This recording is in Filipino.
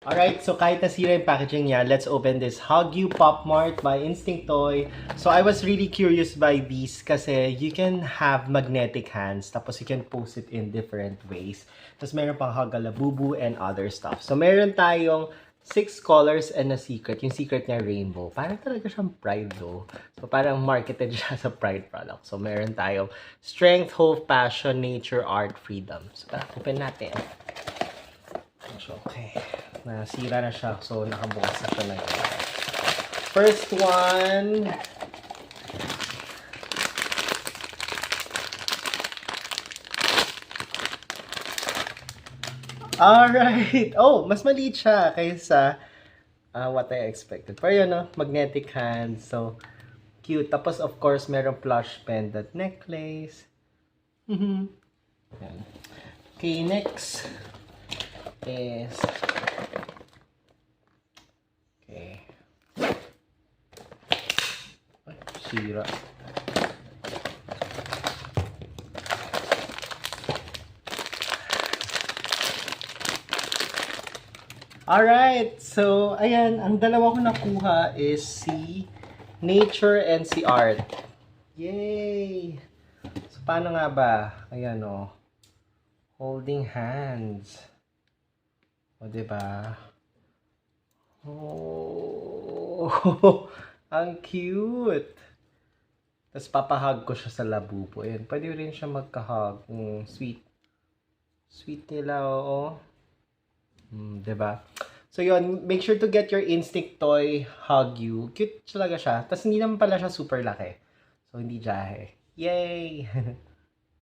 Alright, so kahit nasira yung packaging niya, let's open this Hug You Pop Mart by Instinct Toy. So I was really curious by these kasi you can have magnetic hands, tapos you can post it in different ways. Tapos meron pang Hugalabubu and other stuff. So meron tayong 6 colors and a secret. Yung secret niya rainbow. Parang talaga siyang Pride though. So parang marketed siya sa Pride product. So meron tayong Strength, Hope, Passion, Nature, Art, Freedom. So open natin. Okay. Nasira na siya. So, nakabukas na siya ngayon. First one. Alright. Oh, mas maliit siya kaysa what I expected. Pero yun, no? Magnetic hands. So, cute. Tapos, of course, merong plush pendant necklace. Yan. Okay, next is sira. Alright, so ayan, ang dalawa ko nakuha is si Nature and si Art. Yay! So paano nga ba? Ayan o. Holding hands. O diba? Oh, ang cute! Tapos papahug ko siya sa labubo. Ayan, pwede rin siya magkahug. Sweet. Sweet nila, oo. Diba? So yun, make sure to get your Instinct Toy Hug You. Cute talaga siya. Tapos hindi naman pala siya super laki. So hindi jahe. Yay!